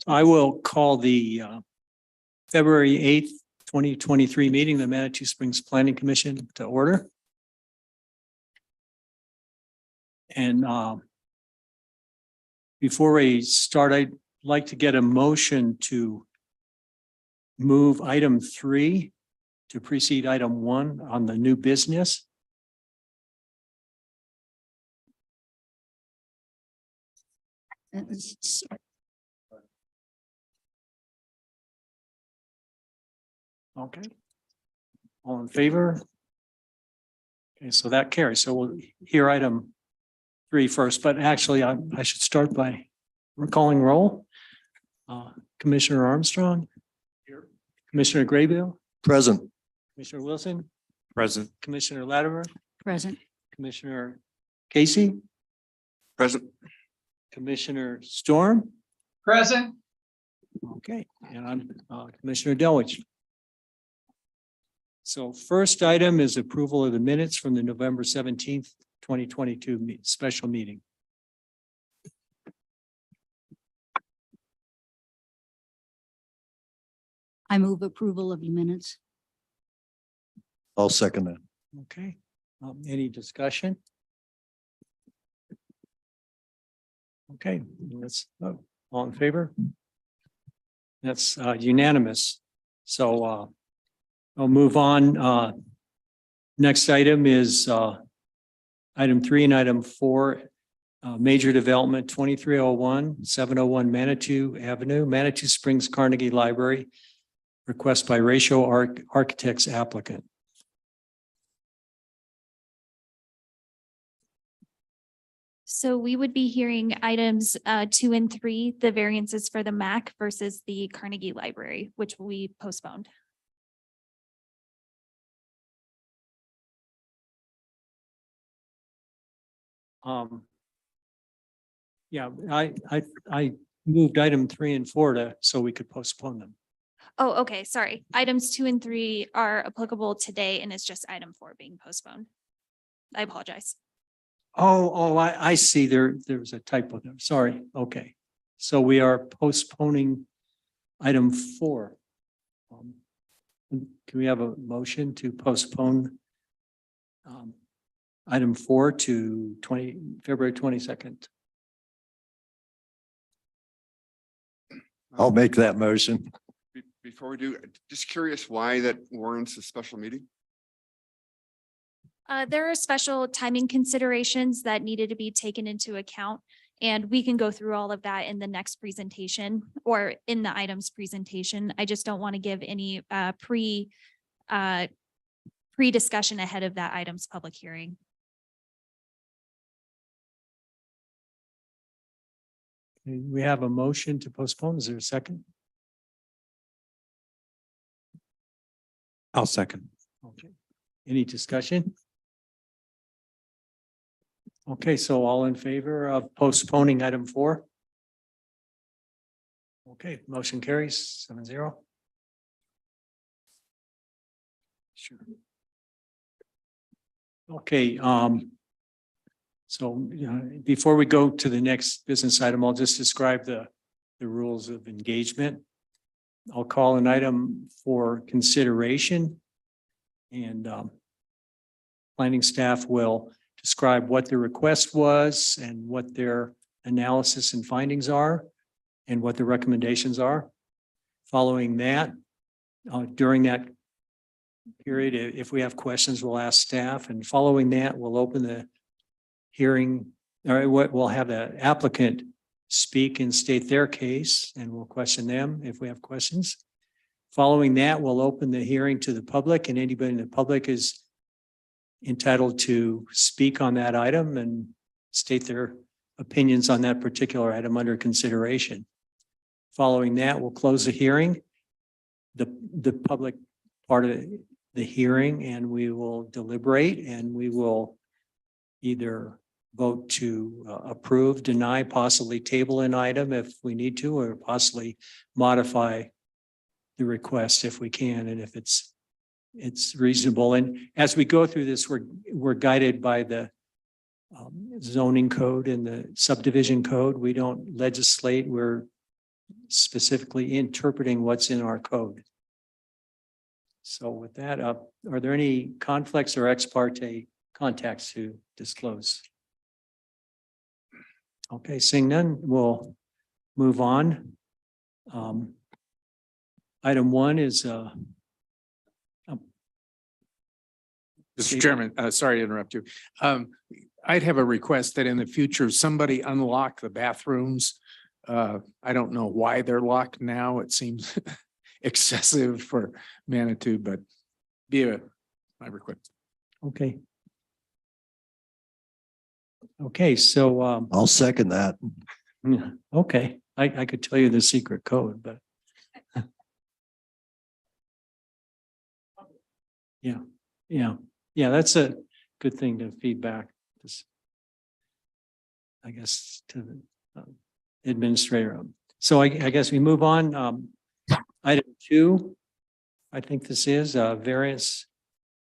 I will call the February 8th, 2023 meeting, of the Manitou Springs Planning Commission to order. And before we start, I'd like to get a motion to move item 3 to precede item 1 on the new business. Okay. All in favor? Okay, so that carries. So we'll hear item 3 first, but actually I should start by recalling roll. Commissioner Armstrong. Here. Commissioner Graybill. Present. Commissioner Wilson. Present. Commissioner Latimer. Present. Commissioner Casey. Present. Commissioner Storm. Present. Okay, and I'm Commissioner Delwich. So first item is approval of the minutes from the November 17th, 2022 special meeting. I move approval of the minutes. I'll second that. Okay, any discussion? Okay, let's vote. All in favor? That's unanimous. So I'll move on. Next item is item 3 and item 4. Major development 2301, 701 Manitou Avenue, Manitou Springs Carnegie Library. Request by Ratio Architects applicant. So we would be hearing items 2 and 3, the variances for the MAC versus the Carnegie Library, which we postponed. Yeah, I moved item 3 and 4 so we could postpone them. Oh, okay, sorry. Items 2 and 3 are applicable today and it's just item 4 being postponed. I apologize. Oh, I see. There's a typo there. Sorry. Okay. So we are postponing item 4. Can we have a motion to postpone item 4 to February 22nd? I'll make that motion. Before we do, just curious why that warrants a special meeting? There are special timing considerations that needed to be taken into account, and we can go through all of that in the next presentation or in the items presentation. I just don't want to give any pre-discussion ahead of that item's public hearing. We have a motion to postpone. Is there a second? I'll second. Okay. Any discussion? Okay, so all in favor of postponing item 4? Okay, motion carries 7-0. Sure. Okay, so before we go to the next business item, I'll just describe the rules of engagement. I'll call an item for consideration, and planning staff will describe what the request was and what their analysis and findings are and what the recommendations are. Following that, during that period, if we have questions, we'll ask staff, and following that, we'll open the hearing, or we'll have the applicant speak and state their case, and we'll question them if we have questions. Following that, we'll open the hearing to the public, and anybody in the public is entitled to speak on that item and state their opinions on that particular item under consideration. Following that, we'll close the hearing, the public part of the hearing, and we will deliberate, and we will either vote to approve, deny, possibly table an item if we need to, or possibly modify the request if we can, and if it's reasonable. And as we go through this, we're guided by the zoning code and the subdivision code. We don't legislate. We're specifically interpreting what's in our code. So with that up, are there any conflicts or ex parte contacts to disclose? Okay, seeing none, we'll move on. Item 1 is Mr. Chairman, sorry to interrupt you. I'd have a request that in the future, somebody unlock the bathrooms. I don't know why they're locked now. It seems excessive for Manitou, but my request. okay. Okay, so I'll second that. yeah, okay, I could tell you the secret code, but yeah, that's a good thing to feedback. I guess to the administrator. So I guess we move on. Item 2, I think this is variance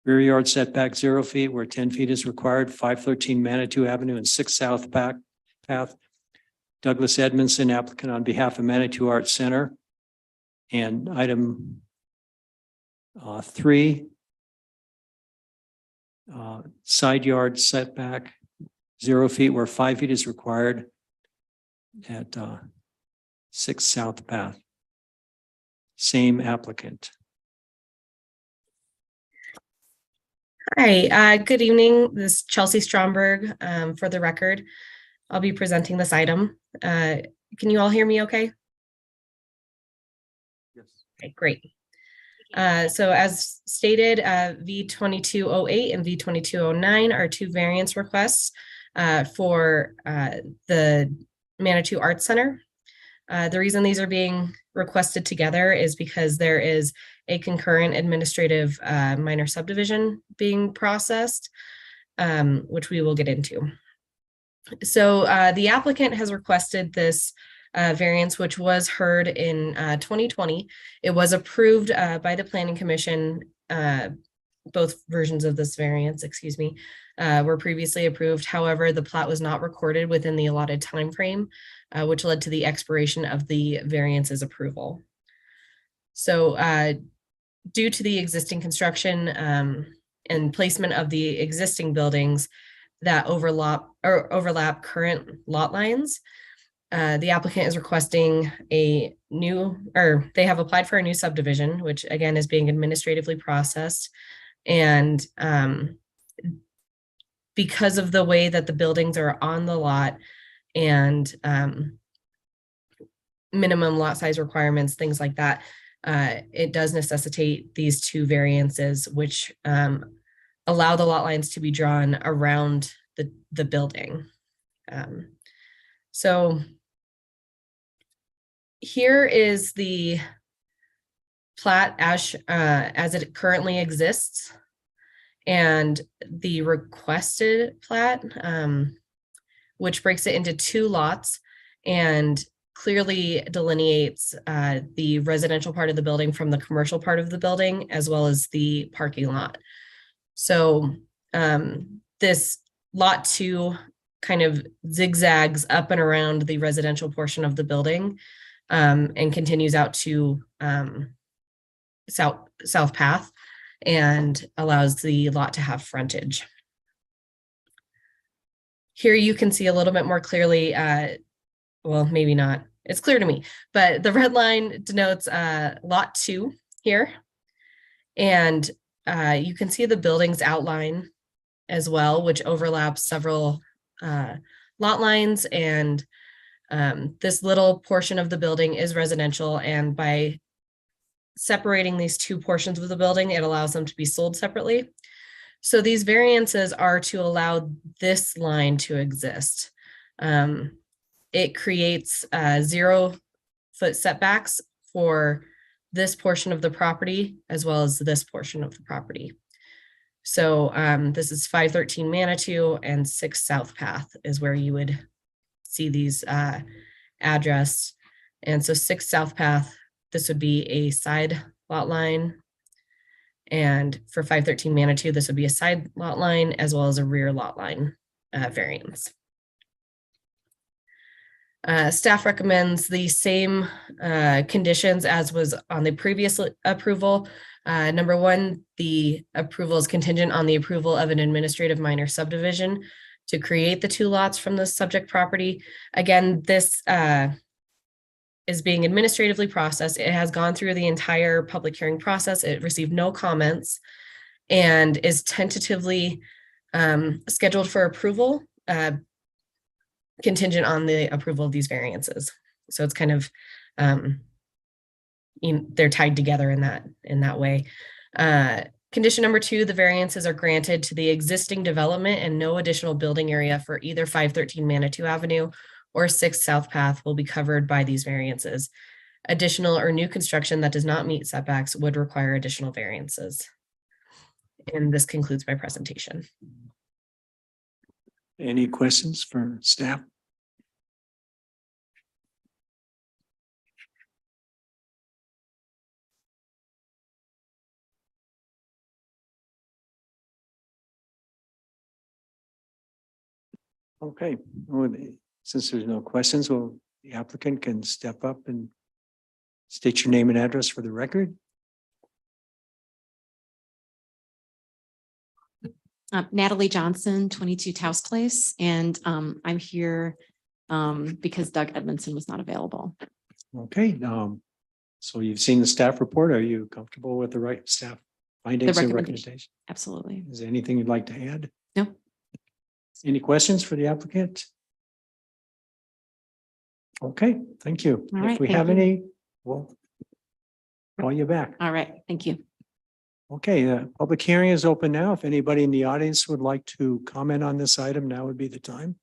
rear yard setback 0 feet where 10 feet is required, 513 Manitou Avenue and 6 South Path. Douglas Edmondson, applicant on behalf of Manitou Arts Center. And item 3, side yard setback 0 feet where 5 feet is required at 6 South Path. Same applicant. Hi, good evening. This is Chelsea Stromberg. For the record, I'll be presenting this item. Can you all hear me okay? Yes. Okay, great. So as stated, V2208 and V2209 are 2 variance requests for the Manitou Arts Center. The reason these are being requested together is because there is a concurrent administrative minor subdivision being processed, which we will get into. So the applicant has requested this variance, which was heard in 2020. It was approved by the Planning Commission. Both versions of this variance, excuse me, were previously approved. However, the plat was not recorded within the allotted time frame, which led to the expiration of the variance's approval. So due to the existing construction and placement of the existing buildings that overlap current lot lines, the applicant is requesting they have applied for a new subdivision, which again is being administratively processed. And because of the way that the buildings are on the lot and minimum lot size requirements, things like that, it does necessitate these 2 variances, which allow the lot lines to be drawn around the building. So here is the plat as it currently exists, and the requested plat, which breaks it into 2 lots and clearly delineates the residential part of the building from the commercial part of the building, as well as the parking lot. So this lot 2 kind of zigzags up and around the residential portion of the building and continues out to South Path and allows the lot to have frontage. Here you can see a little bit more clearly, well, maybe not, it's clear to me, but the red line denotes lot 2 here. And you can see the building's outline as well, which overlaps several lot lines. And this little portion of the building is residential. And by separating these 2 portions of the building, it allows them to be sold separately. So these variances are to allow this line to exist. It creates 0 foot setbacks for this portion of the property, as well as this portion of the property. So this is 513 Manitou and 6 South Path is where you would see these addressed. And so 6 South Path, this would be a side lot line. And for 513 Manitou, this would be a side lot line as well as a rear lot line variance. Staff recommends the same conditions as was on the previous approval. Number one, the approval is contingent on the approval of an administrative minor subdivision to create the 2 lots from the subject property. Again, this is being administratively processed. It has gone through the entire public hearing process. It received no comments and is tentatively scheduled for approval, contingent on the approval of these variances. So it's kind of, they're tied together in that way. Condition number 2, the variances are granted to the existing development and no additional building area for either 513 Manitou Avenue or 6 South Path will be covered by these variances. Additional or new construction that does not meet setbacks would require additional variances. And this concludes my presentation. Any questions for staff? Okay, well, since there's no questions, well, the applicant can step up and state your name and address for the record. Natalie Johnson, 22 Taos Place, and I'm here because Doug Edmondson was not available. Okay, so you've seen the staff report. Are you comfortable with the right staff findings and recommendation. recommendations? Absolutely. Is there anything you'd like to add? No. Any questions for the applicant? Okay, thank you. All If right, we thank have you. any, we'll call you back. All right. Thank you. Okay, the public hearing is open now. If anybody in the audience would like to comment on this item, now would be the time.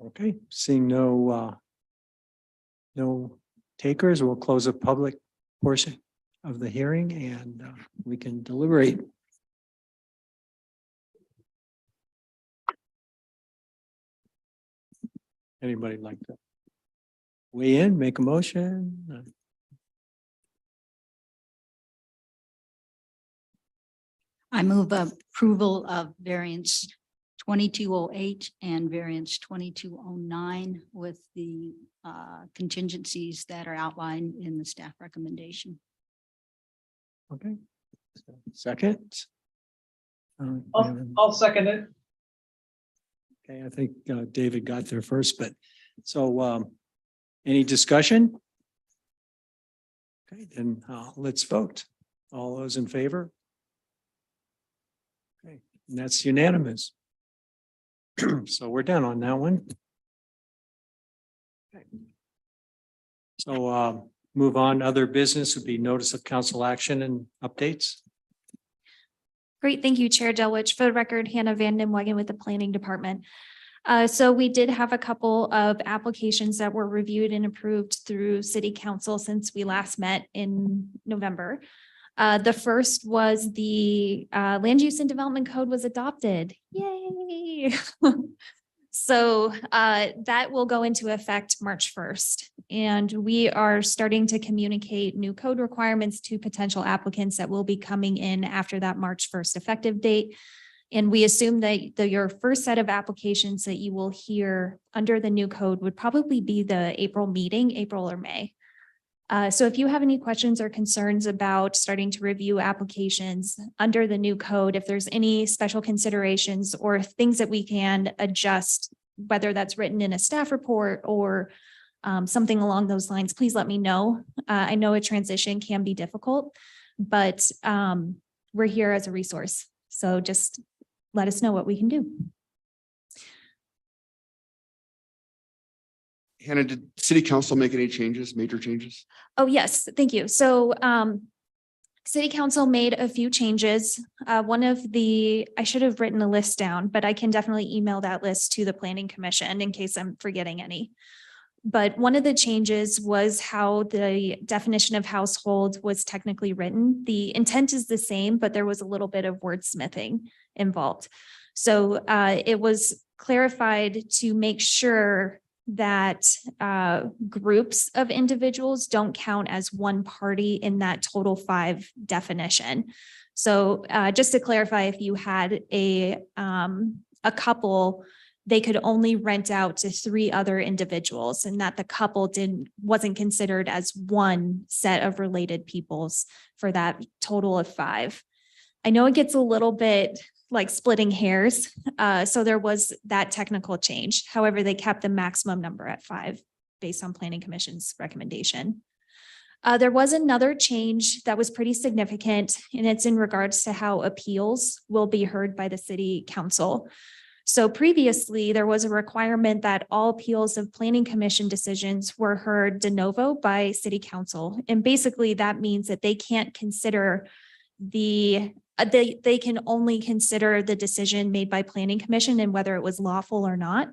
Okay, seeing no takers, we'll close the public portion of the hearing and we can deliberate. Anybody like to weigh in, make a motion? I move approval of variance 2208 and variance 2209 with the contingencies that are outlined in the staff recommendation. Okay. Second. I'll second it. Okay, I think David got there first, but so any discussion? Okay, then let's vote. All those in favor? Okay, and that's unanimous. So we're done on that one. Okay. So move on. Other business would be notice of council action and updates. Great, thank you, Chair Delwich. For the record, Hannah Van Den Wagen with the Planning Department. So we did have a couple of applications that were reviewed and approved through City Council since we last met in November. The first was the Land Use and Development Code was adopted. Yay! So that will go into effect March 1st. And we are starting to communicate new code requirements to potential applicants that will be coming in after that March 1st effective date. And we assume that your first set of applications that you will hear under the new code would probably be the April meeting, April or May. So if you have any questions or concerns about starting to review applications under the new code, if there's any special considerations or things that we can adjust, whether that's written in a staff report or something along those lines, please let me know. I know a transition can be difficult, but we're here as a resource. So just let us know what we can do. Hannah, did city council make any changes, major changes? Oh, yes, thank you. So City Council made a few changes. One of the, I should have written a list down, but I can definitely email that list to the Planning Commission in case I'm forgetting any. But one of the changes was how the definition of household was technically written. The intent is the same, but there was a little bit of wordsmithing involved. So it was clarified to make sure that groups of individuals don't count as one party in that total 5 definition. So just to clarify, if you had a couple they could only rent out to 3 other individuals, and that the couple wasn't considered as one set of related peoples for that total of 5. I know it gets a little bit like splitting hairs. So there was that technical change. However, they kept the maximum number at 5 based on Planning Commission's recommendation. There was another change that was pretty significant, and it's in regards to how appeals will be heard by the city council. So previously, there was a requirement that all appeals of Planning Commission decisions were heard de novo by city council. And basically that means that they can't consider they can only consider the decision made by Planning Commission and whether it was lawful or not.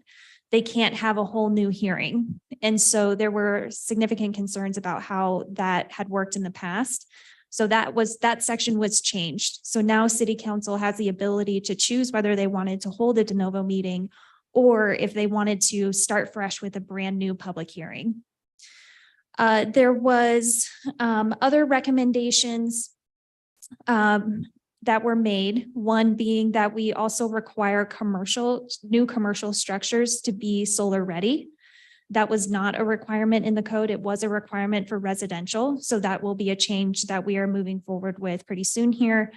They can't have a whole new hearing. And so there were significant concerns about how that had worked in the past. So that section was changed. So now city council has the ability to choose whether they wanted to hold a de novo meeting or if they wanted to start fresh with a brand new public hearing. There was other recommendations that were made, one being that we also require new commercial structures to be solar ready. That was not a requirement in the code. It was a requirement for residential. So that will be a change that we are moving forward with pretty soon here.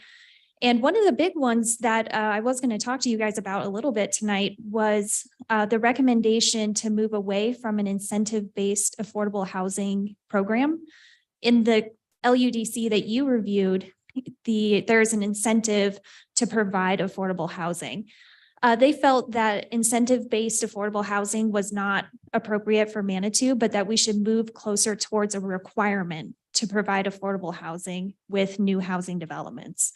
And one of the big ones that I was going to talk to you guys about a little bit tonight was the recommendation to move away from an incentive-based affordable housing program. In the LUDC that you reviewed, there's an incentive to provide affordable housing. They felt that incentive-based affordable housing was not appropriate for Manitou, but that we should move closer towards a requirement to provide affordable housing with new housing developments.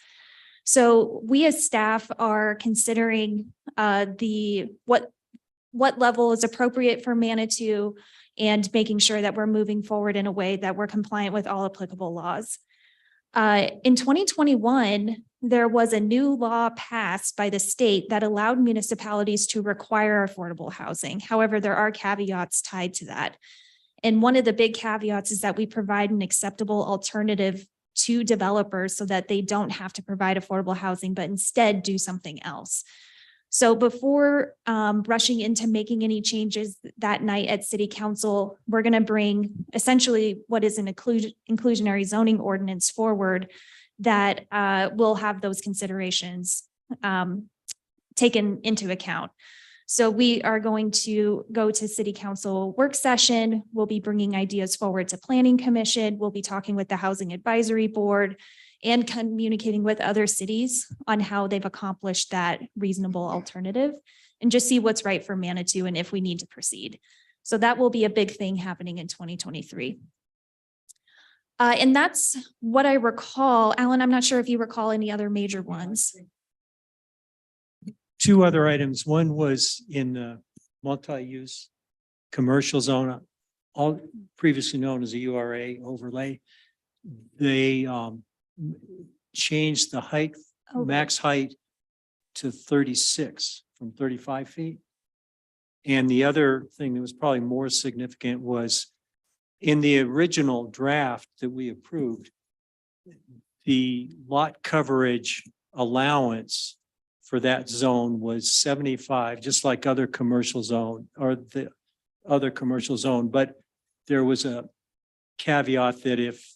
So we as staff are considering what level is appropriate for Manitou and making sure that we're moving forward in a way that we're compliant with all applicable laws. In 2021, there was a new law passed by the state that allowed municipalities to require affordable housing. However, there are caveats tied to that. And one of the big caveats is that we provide an acceptable alternative to developers so that they don't have to provide affordable housing, but instead do something else. So before rushing into making any changes that night at City Council, we're going to bring essentially what is an inclusionary zoning ordinance forward that will have those considerations taken into account. So we are going to go to City Council work session. We'll be bringing ideas forward to Planning Commission. We'll be talking with the Housing Advisory Board and communicating with other cities on how they've accomplished that reasonable alternative and just see what's right for Manitou and if we need to proceed. So that will be a big thing happening in 2023. And that's what I recall. Alan, I'm not sure if you recall any other major ones. 2 other items. One was in the multi-use commercial zone, all previously known as a URA overlay. They changed the height, max height to 36 from 35 feet. And the other thing that was probably more significant was in the original draft that we approved, the lot coverage allowance for that zone was 75, just like other commercial zone or the other commercial zone. But there was a caveat that if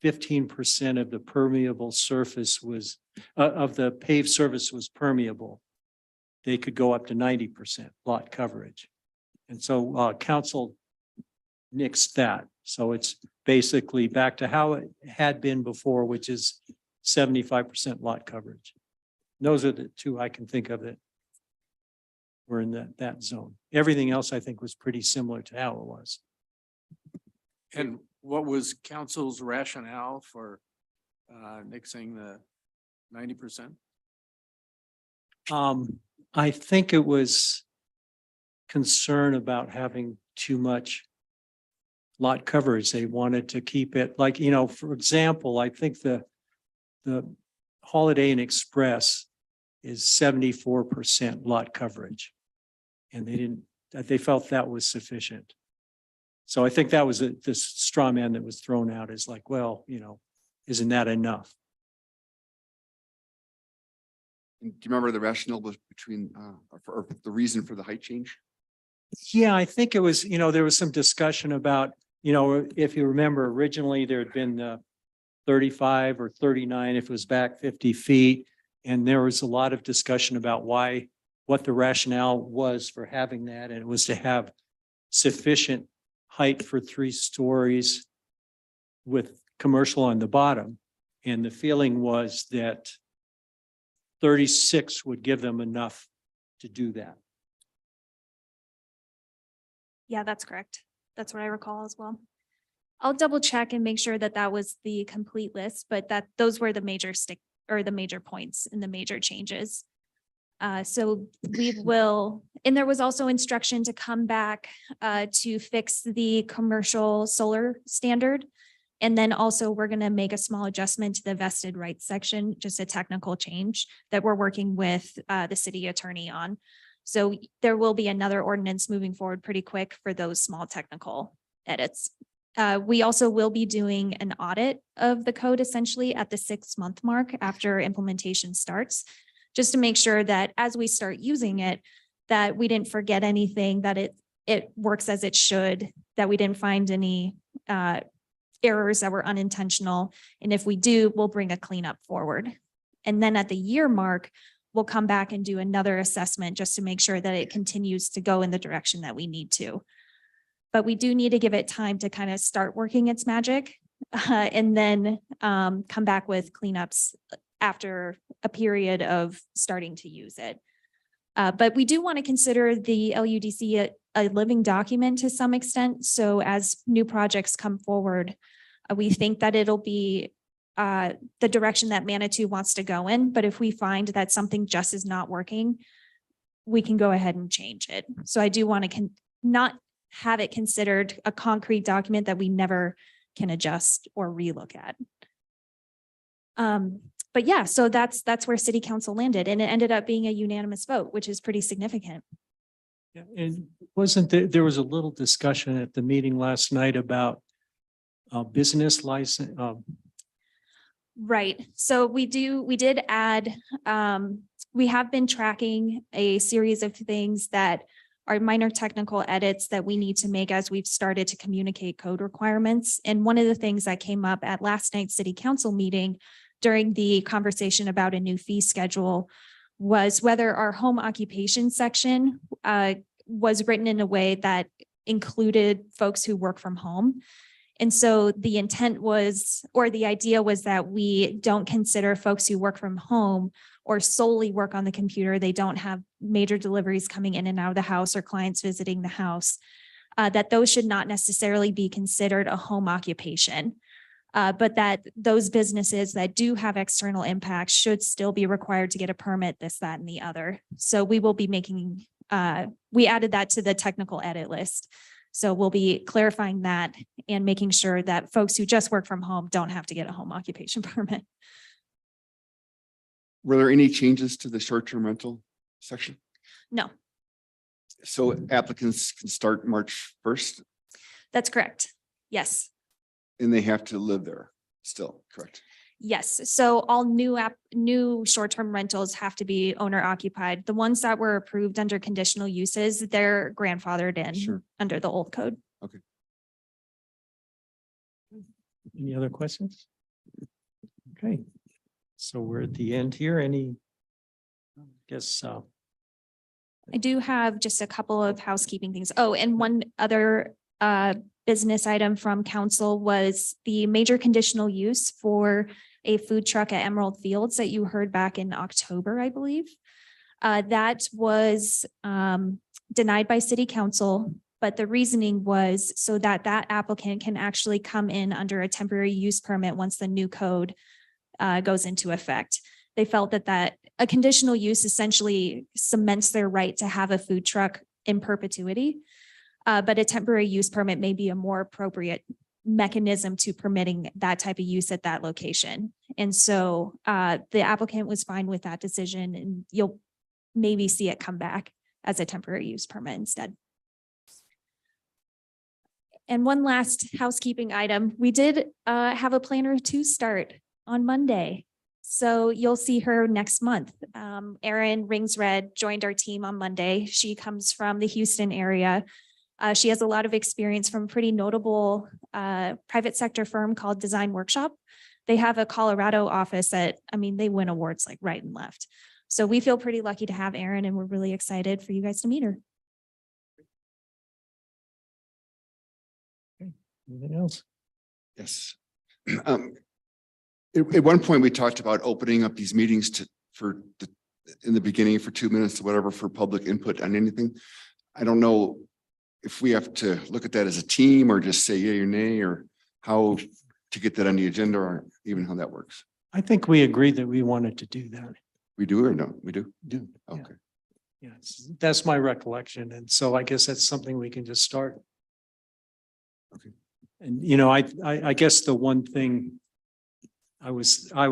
15% of the permeable surface was, of the paved surface was permeable, they could go up to 90% lot coverage. And so council nixed that. So it's basically back to how it had been before, which is 75% lot coverage. And those are the 2 I can think of that were in that zone. Everything else I think was pretty similar to how it was. And what was council's rationale for nixing the 90%? I think it was concern about having too much lot coverage. They wanted to keep it like, for example, I think the Holiday Inn Express is 74% lot coverage. And they felt that was sufficient. So I think that was this straw man that was thrown out as like, well, isn't that enough? And do you remember the rationale was between, or the reason for the height change? Yeah, I think it was, there was some discussion about, if you remember originally there had been 35 or 39, if it was back 50 feet. And there was a lot of discussion about what the rationale was for having that. And it was to have sufficient height for 3 stories with commercial on the bottom. And the feeling was that 36 would give them enough to do that. Yeah, that's correct. That's what I recall as well. I'll double check and make sure that that was the complete list, but those were the major points and the major changes. So we will, and there was also instruction to come back to fix the commercial solar standard. And then also we're going to make a small adjustment to the vested rights section, just a technical change that we're working with the city attorney on. So there will be another ordinance moving forward pretty quick for those small technical edits. We also will be doing an audit of the code essentially at the 6-month mark after implementation starts, just to make sure that as we start using it, that we didn't forget anything, that it works as it should, that we didn't find any errors that were unintentional. And if we do, we'll bring a cleanup forward. And then at the year mark, we'll come back and do another assessment just to make sure that it continues to go in the direction that we need to. But we do need to give it time to kind of start working its magic and then come back with cleanups after a period of starting to use it. But we do want to consider the LUDC a living document to some extent. So as new projects come forward, we think that it'll be the direction that Manitou wants to go in. But if we find that something just is not working, we can go ahead and change it. So I do want to not have it considered a concrete document that we never can adjust or relook at. But yeah, so that's where city council landed, and it ended up being a unanimous vote, which is pretty significant. Yeah, and there was a little discussion at the meeting last night about business license. Right. So we did add, we have been tracking a series of things that are minor technical edits that we need to make as we've started to communicate code requirements. And one of the things that came up at last night's city council meeting during the conversation about a new fee schedule was whether our home occupation section was written in a way that included folks who work from home. And so the intent was, or the idea was, that we don't consider folks who work from home or solely work on the computer. They don't have major deliveries coming in and out of the house or clients visiting the house, that those should not necessarily be considered a home occupation. But that those businesses that do have external impacts should still be required to get a permit, this, that, and the other. So we will be making, we added that to the technical edit list. So we'll be clarifying that and making sure that folks who just work from home don't have to get a home occupation permit. Were there any changes to the short-term rental section? No, So applicants can start March 1st that's correct. Yes. and they have to live there still, correct? Yes, so all new short-term rentals have to be owner occupied. The ones that were approved under conditional uses, they're grandfathered in Sure. under the old code. Any other questions? Okay, so we're at the end here. I guess, I do have just a couple of housekeeping things. Oh, and one other business item from council was the major conditional use for a food truck at Emerald Fields that you heard back in October, I believe. That was denied by city council, but the reasoning was so that that applicant can actually come in under a temporary use permit once the new code goes into effect. They felt that a conditional use essentially cements their right to have a food truck in perpetuity. But a temporary use permit may be a more appropriate mechanism to permitting that type of use at that location. And so the applicant was fine with that decision, and you'll maybe see it come back as a temporary use permit instead. And one last housekeeping item, we did have a planner to start on Monday. So you'll see her next month. Erin Ringsred joined our team on Monday. She comes from the Houston area. She has a lot of experience from a pretty notable private sector firm called Design Workshop. They have a Colorado office that, I mean, they win awards like right and left. So we feel pretty lucky to have Erin, and we're really excited for you guys to meet her. Anything else? Yes. At one point, we talked about opening up these meetings in the beginning for 2 minutes or whatever for public input on anything. I don't know if we have to look at that as a team or just say yay or nay, or how to get that on the agenda, or even how that works. I think we agreed that we wanted to do that. We do or no? We do? Do. Yeah. Okay. Yes, that's my recollection. And so I guess that's something we can just start. Okay. And, I guess the one thing I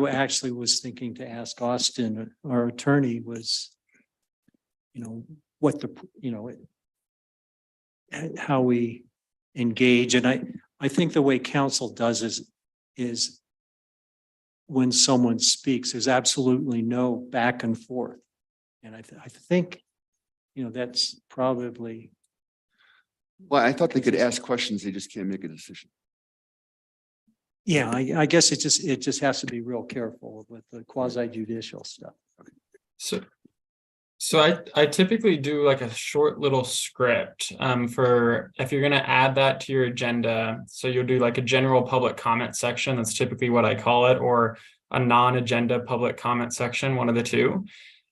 actually was thinking to ask Austin, our attorney, was, what how we engage. And I think the way council does is when someone speaks, there's absolutely no back and forth. And I think, that's probably. Well, I thought they could ask questions. They just can't make a decision. Yeah, I guess it just has to be real careful with the quasi judicial stuff. So I typically do like a short little script for if you're gonna add that to your agenda. So you'll do like a general public comment section. That's typically what I call it, or a non-agenda public comment section, one of the two.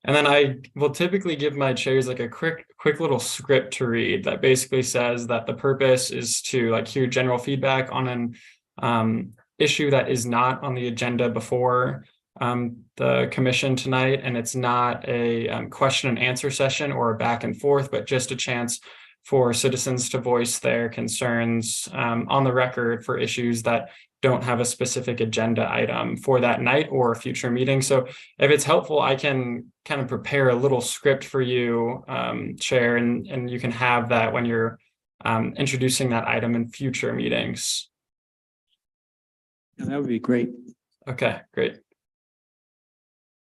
And then I will typically give my chairs like a quick little script to read that basically says that the purpose is to like hear general feedback on an issue that is not on the agenda before the commission tonight. And it's not a question and answer session or a back and forth, but just a chance for citizens to voice their concerns on the record for issues that don't have a specific agenda item for that night or a future meeting. So if it's helpful, I can kind of prepare a little script for you, Chair, and you can have that when you're introducing that item in future meetings. Yeah, that would be great. Okay, great.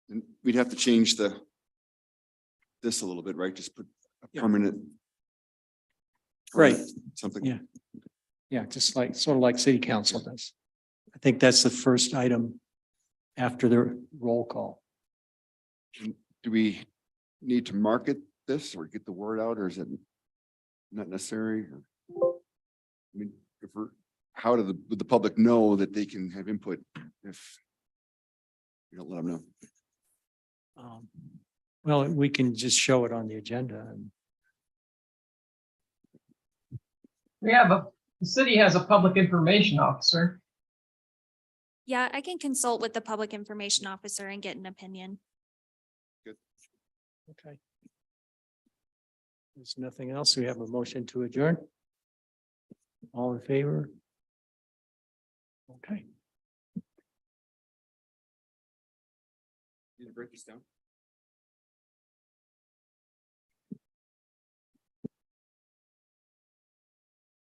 And we'd have to change this a little bit, right? Just put a Yeah. permanent. Right. Something. Yeah. Yeah, just sort of like city council does. I think that's the first item after the roll call. Do we need to market this or get the word out, or is it not necessary? I mean, how would the public know that they can have input if you don't let them know? Well, we can just show it on the agenda and The city has a public information officer. Yeah, I can consult with the public information officer and get an opinion. okay. There's nothing else. We have a motion to adjourn. All in favor? Okay. Need to break this down?